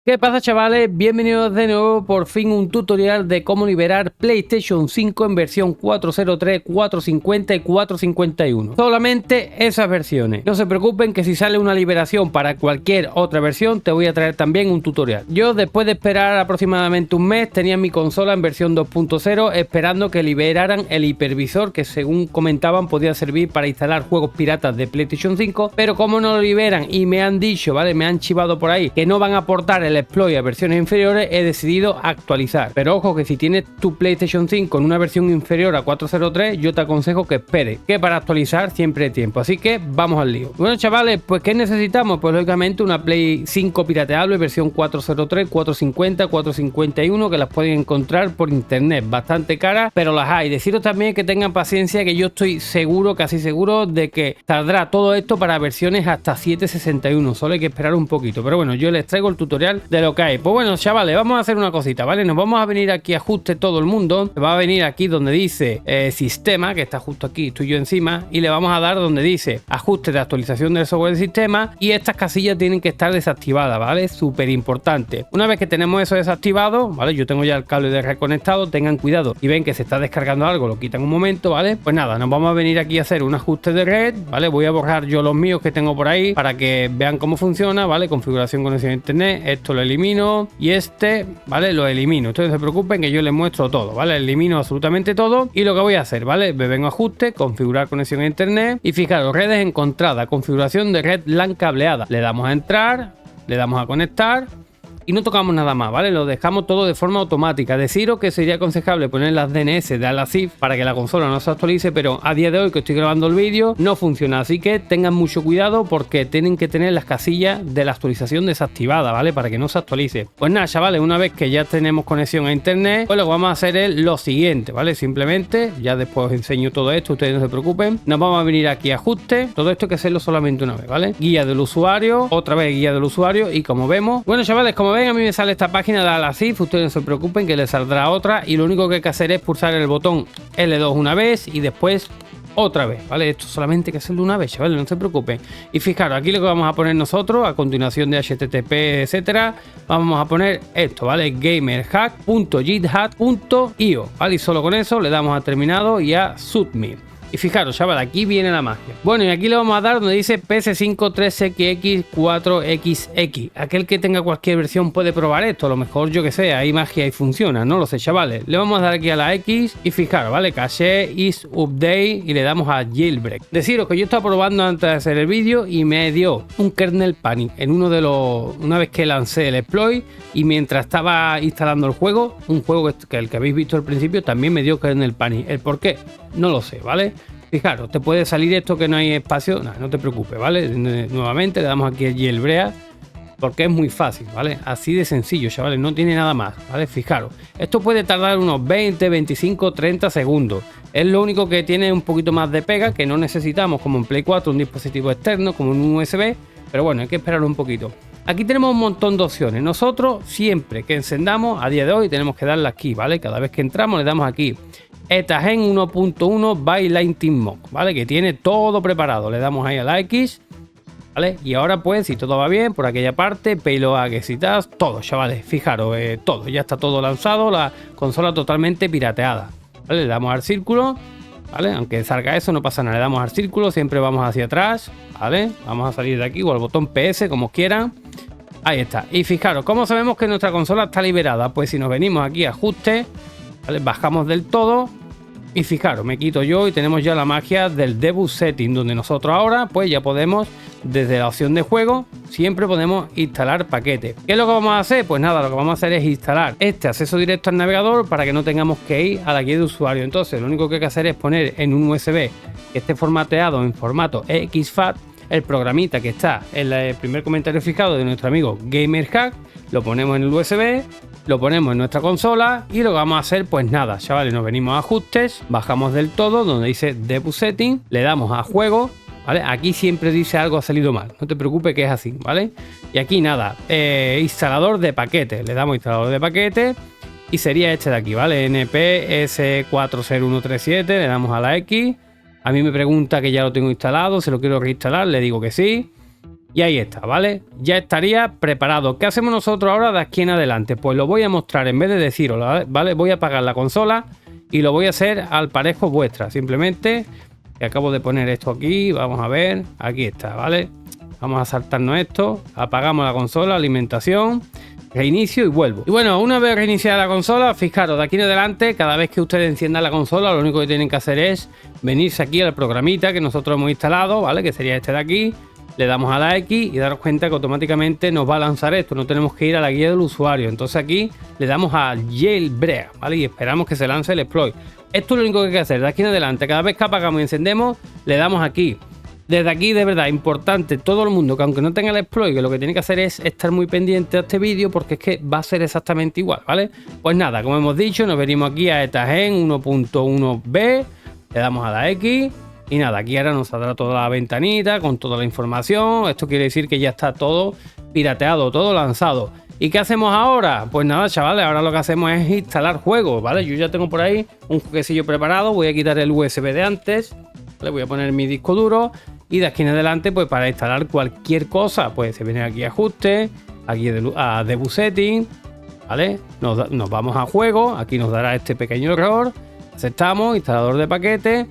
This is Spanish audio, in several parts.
¿Qué pasa, chavales? Bienvenidos de nuevo, por fin un tutorial de cómo liberar PlayStation 5 en versión 403, 450 y 451. Solamente esas versiones. No se preocupen que si sale una liberación para cualquier otra versión, te voy a traer también un tutorial. Yo, después de esperar aproximadamente un mes, tenía mi consola en versión 2.0 esperando que liberaran el hipervisor, que según comentaban podía servir para instalar juegos piratas de PlayStation 5, pero como no lo liberan y me han dicho, ¿vale? Me han chivado por ahí que no van a aportar el exploit a versiones inferiores, he decidido actualizar. Pero ojo, que si tienes tu PlayStation 5 en una versión inferior a 403, yo te aconsejo que esperes, que para actualizar siempre hay tiempo. Así que vamos al lío. Bueno, chavales, pues ¿qué necesitamos? Pues lógicamente una Play 5 pirateable versión 403, 450, 451, que las pueden encontrar por internet, bastante caras, pero las hay. Deciros también que tengan paciencia, que yo estoy seguro, casi seguro, de que saldrá todo esto para versiones hasta 761. Solo hay que esperar un poquito, pero bueno, yo les traigo el tutorial de lo que hay. Pues bueno, chavales, vamos a hacer una cosita, ¿vale? Nos vamos a venir aquí a ajuste todo el mundo. Se va a venir aquí donde dice sistema, que está justo aquí, estoy yo encima, y le vamos a dar donde dice ajuste de actualización del software del sistema, y estas casillas tienen que estar desactivadas, ¿vale? Súper importante. Una vez que tenemos eso desactivado, ¿vale? Yo tengo ya el cable de red conectado, tengan cuidado y ven que se está descargando algo, lo quitan un momento, ¿vale? Pues nada, nos vamos a venir aquí a hacer un ajuste de red, ¿vale? Voy a borrar yo los míos que tengo por ahí para que vean cómo funciona, ¿vale? Configuración, conexión a internet, esto lo elimino y este, ¿vale? Lo elimino. Ustedes no se preocupen que yo les muestro todo, ¿vale? Elimino absolutamente todo y lo que voy a hacer, ¿vale? Me vengo a ajuste, configurar conexión a internet y fijaros, redes encontradas, configuración de red LAN cableada. Le damos a entrar, le damos a conectar y no tocamos nada más, ¿vale? Lo dejamos todo de forma automática. Deciros que sería aconsejable poner las DNS de la CIF para que la consola no se actualice, pero a día de hoy que estoy grabando el vídeo no funciona, así que tengan mucho cuidado porque tienen que tener las casillas de la actualización desactivadas, ¿vale? Para que no se actualice. Pues nada, chavales, una vez que ya tenemos conexión a internet, pues lo que vamos a hacer es lo siguiente, ¿vale? Simplemente, ya después os enseño todo esto, ustedes no se preocupen. Nos vamos a venir aquí a ajuste, todo esto hay que hacerlo solamente una vez, ¿vale? Guía del usuario, otra vez guía del usuario y como vemos, bueno, chavales, como ven, a mí me sale esta página de la CIF, ustedes no se preocupen que les saldrá otra y lo único que hay que hacer es pulsar el botón L2 una vez y después otra vez, ¿vale? Esto solamente hay que hacerlo una vez, chavales, no se preocupen. Y fijaros, aquí lo que vamos a poner nosotros, a continuación de HTTP, etcétera, vamos a poner esto, ¿vale? gamerhack.github.io, ¿vale? Y solo con eso le damos a terminado y a submit. Y fijaros, chaval, aquí viene la magia. Bueno, y aquí le vamos a dar donde dice PS5 3XX 4XX. Aquel que tenga cualquier versión puede probar esto. A lo mejor, yo que sé, hay magia y funciona. No lo sé, chavales. Le vamos a dar aquí a la X y fijaros, ¿vale? Cache is update y le damos a jailbreak. Deciros que yo estaba probando antes de hacer el vídeo y me dio un kernel panic en uno de los... Una vez que lancé el exploit y mientras estaba instalando el juego, un juego que el que habéis visto al principio, también me dio kernel panic. ¿El por qué? No lo sé, ¿vale? Fijaros, te puede salir esto que no hay espacio, no te preocupes, ¿vale? Nuevamente le damos aquí a jailbreak porque es muy fácil, ¿vale? Así de sencillo, chavales, no tiene nada más, ¿vale? Fijaros, esto puede tardar unos 20, 25, 30 segundos. Es lo único que tiene un poquito más de pega, que no necesitamos como en Play 4 un dispositivo externo, como un USB, pero bueno, hay que esperar un poquito. Aquí tenemos un montón de opciones. Nosotros siempre que encendamos, a día de hoy, tenemos que darle aquí, ¿vale? Cada vez que entramos le damos aquí. Etagen 1.1 by Lightning Mod, ¿vale? Que tiene todo preparado. Le damos ahí a la X, ¿vale? Y ahora pues, si todo va bien, por aquella parte, payload citas, todo, chavales. Fijaros, todo, ya está todo lanzado, la consola totalmente pirateada, ¿vale? Le damos al círculo, ¿vale? Aunque salga eso, no pasa nada. Le damos al círculo, siempre vamos hacia atrás, ¿vale? Vamos a salir de aquí o al botón PS, como quieran. Ahí está. Y fijaros, ¿cómo sabemos que nuestra consola está liberada? Pues si nos venimos aquí a ajuste, ¿vale? Bajamos del todo y fijaros, me quito yo y tenemos ya la magia del debug setting, donde nosotros ahora pues ya podemos, desde la opción de juego, siempre podemos instalar paquetes. ¿Qué es lo que vamos a hacer? Pues nada, lo que vamos a hacer es instalar este acceso directo al navegador para que no tengamos que ir a la guía de usuario. Entonces lo único que hay que hacer es poner en un USB que esté formateado en formato exFAT el programita que está en el primer comentario fijado de nuestro amigo Gamerhack, lo ponemos en el USB, lo ponemos en nuestra consola y lo que vamos a hacer, pues nada, chavales, nos venimos a ajustes, bajamos del todo donde dice debug setting, le damos a juego, ¿vale? Aquí siempre dice algo ha salido mal, no te preocupes que es así, ¿vale? Y aquí nada, instalador de paquetes, le damos instalador de paquetes y sería este de aquí, ¿vale? NPS40137, le damos a la X. A mí me pregunta que ya lo tengo instalado, se lo quiero reinstalar, le digo que sí. Y ahí está, ¿vale? Ya estaría preparado. ¿Qué hacemos nosotros ahora de aquí en adelante? Pues lo voy a mostrar en vez de decirlo, ¿vale? Voy a apagar la consola y lo voy a hacer al parejo vuestra. Simplemente, que acabo de poner esto aquí, vamos a ver, aquí está, ¿vale? Vamos a saltarnos esto, apagamos la consola, alimentación, reinicio y vuelvo. Y bueno, una vez reiniciada la consola, fijaros, de aquí en adelante, cada vez que ustedes enciendan la consola, lo único que tienen que hacer es venirse aquí al programita que nosotros hemos instalado, ¿vale? Que sería este de aquí. Le damos a la X y daros cuenta que automáticamente nos va a lanzar esto. No tenemos que ir a la guía del usuario. Entonces aquí le damos a Jailbreak, ¿vale? Y esperamos que se lance el exploit. Esto es lo único que hay que hacer. De aquí en adelante, cada vez que apagamos y encendemos, le damos aquí. Desde aquí, de verdad, importante todo el mundo que aunque no tenga el exploit, que lo que tiene que hacer es estar muy pendiente a este vídeo porque es que va a ser exactamente igual, ¿vale? Pues nada, como hemos dicho, nos venimos aquí a Etagen 1.1b, le damos a la X. Y nada, aquí ahora nos saldrá toda la ventanita con toda la información. Esto quiere decir que ya está todo pirateado, todo lanzado. ¿Y qué hacemos ahora? Pues nada, chavales, ahora lo que hacemos es instalar juegos, ¿vale? Yo ya tengo por ahí un jueguecillo preparado. Voy a quitar el USB de antes, le voy a poner mi disco duro. Y de aquí en adelante, pues para instalar cualquier cosa, pues se viene aquí a ajuste, aquí a debug setting, ¿vale? Nos vamos a juego, aquí nos dará este pequeño error. Aceptamos, instalador de paquete.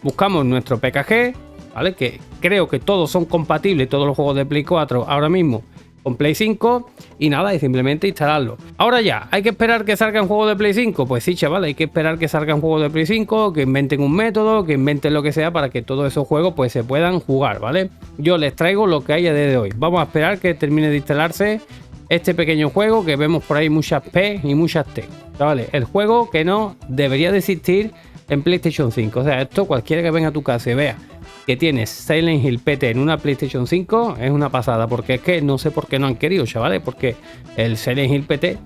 Buscamos nuestro PKG, ¿vale? Que creo que todos son compatibles, todos los juegos de Play 4 ahora mismo con Play 5. Y nada, y simplemente instalarlo. Ahora ya, ¿hay que esperar que salga un juego de Play 5? Pues sí, chaval, hay que esperar que salga un juego de Play 5, que inventen un método, que inventen lo que sea para que todos esos juegos pues se puedan jugar, ¿vale? Yo les traigo lo que hay a día de hoy. Vamos a esperar que termine de instalarse este pequeño juego que vemos por ahí muchas P y muchas T, ¿vale? El juego que no debería de existir en PlayStation 5. O sea, esto cualquiera que venga a tu casa y vea que tienes Silent Hill PT en una PlayStation 5 es una pasada, porque es que no sé por qué no han querido, chavales, porque el Silent Hill PT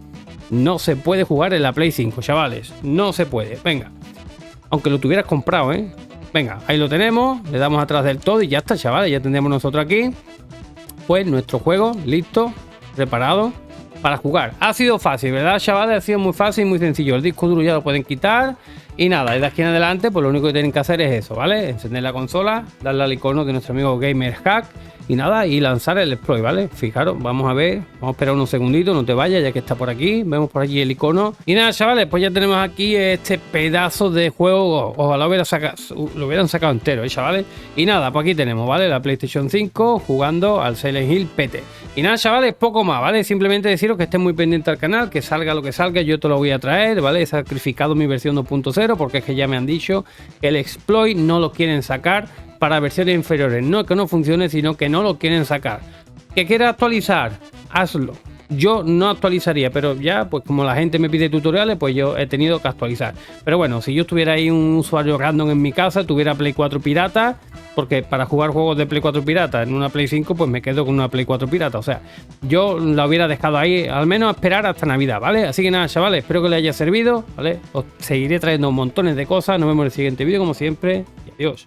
no se puede jugar en la Play 5, chavales, no se puede. Venga, aunque lo tuvieras comprado, venga, ahí lo tenemos, le damos atrás del todo y ya está, chavales, ya tendremos nosotros aquí pues nuestro juego listo, preparado para jugar. Ha sido fácil, ¿verdad, chavales? Ha sido muy fácil, muy sencillo. El disco duro ya lo pueden quitar. Y nada, desde aquí en adelante, pues lo único que tienen que hacer es eso, ¿vale? Encender la consola, darle al icono de nuestro amigo GamerHack y nada, y lanzar el exploit, ¿vale? Fijaros, vamos a ver, vamos a esperar unos segunditos, no te vayas, ya que está por aquí, vemos por allí el icono. Y nada, chavales, pues ya tenemos aquí este pedazo de juego, ojalá lo hubieran sacado entero, chavales. Y nada, pues aquí tenemos, ¿vale? La PlayStation 5 jugando al Silent Hill PT. Y nada, chavales, poco más, ¿vale? Simplemente deciros que estén muy pendientes al canal, que salga lo que salga, yo te lo voy a traer, ¿vale? He sacrificado mi versión 2.0 porque es que ya me han dicho que el exploit no lo quieren sacar para versiones inferiores. No es que no funcione, sino que no lo quieren sacar. ¿Que quieras actualizar? Hazlo. Yo no actualizaría, pero ya, pues como la gente me pide tutoriales, pues yo he tenido que actualizar. Pero bueno, si yo estuviera ahí un usuario random en mi casa, tuviera Play 4 pirata, porque para jugar juegos de Play 4 pirata en una Play 5, pues me quedo con una Play 4 pirata. O sea, yo la hubiera dejado ahí, al menos a esperar hasta Navidad, ¿vale? Así que nada, chavales, espero que les haya servido, ¿vale? Os seguiré trayendo montones de cosas. Nos vemos en el siguiente vídeo, como siempre, y adiós.